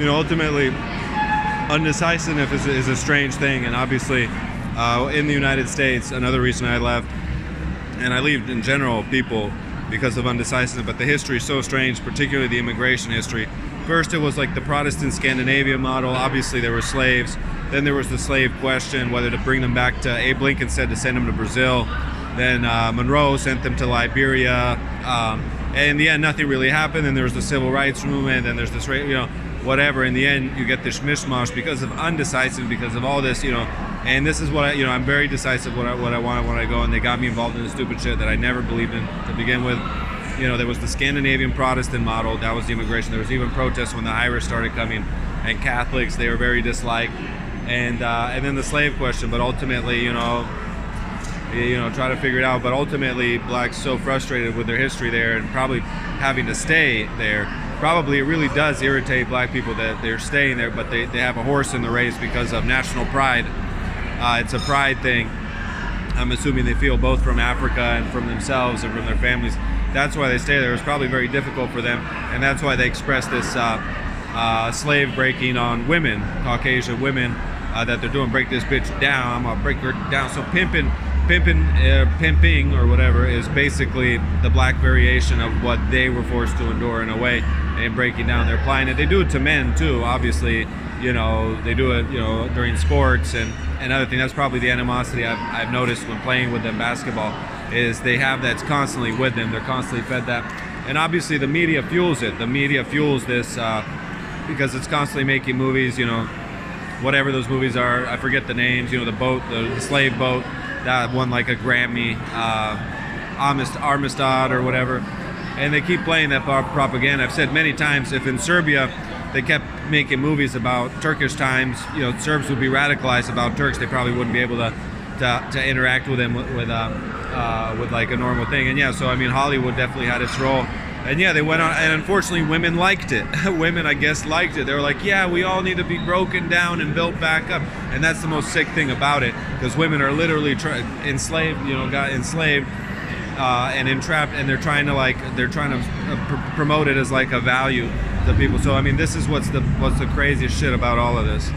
Ultimately, undecisiveness is a strange thing, and obviously, in the United States, another reason I left, and I leave in general people because of undecisiveness, but the history is so strange, particularly the immigration history. First, it was like the Protestant Scandinavian model. Obviously, there were slaves. Then there was the slave question, whether to bring them back to. Abe Lincoln said to send them to Brazil. Then Monroe sent them to Liberia. And in the end, nothing really happened. Then there was the civil rights movement. Then there's this, whatever. In the end, you get this mishmash because of undecisive, because of all this, And this is what I'm very decisive what I want when I go, and they got me involved in the stupid shit that I never believed in to begin with. There was the Scandinavian Protestant model. That was the immigration. There was even protests when the Irish started coming, and Catholics, they were very disliked. And then the slave question. But ultimately, try to figure it out. But ultimately, blacks so frustrated with their history there and probably having to stay there. Probably it really does irritate black people that they're staying there, but they have a horse in the race because of national pride. It's a pride thing. I'm assuming they feel both from Africa and from themselves and from their families. That's why they stay there. It's probably very difficult for them, and that's why they express this slave breaking on women, Caucasian women, that they're doing. Break this bitch down. I'm gonna break her down. So pimping or whatever is basically the black variation of what they were forced to endure in a way, and breaking down. They're applying it. They do it to men too, obviously. They do it, during sports and other things. That's probably the animosity I've noticed when playing with them basketball, is they have that's constantly with them. They're constantly fed that. And obviously the media fuels it. The media fuels this because it's constantly making movies, whatever those movies are. I forget the names, the boat, the slave boat, that won like a Grammy, Armistad or whatever. And they keep playing that propaganda. I've said many times, if in Serbia they kept making movies about Turkish times, Serbs would be radicalized about Turks. They probably wouldn't be able to interact with them with like a normal thing. And so Hollywood definitely had its role. And they went on, and unfortunately women liked it. Women, I guess, liked it. They were like, we all need to be broken down and built back up. And that's the most sick thing about it, because women are literally enslaved, got enslaved and entrapped, and they're trying to promote it as like a value to people. So this is what's the craziest shit about all of this.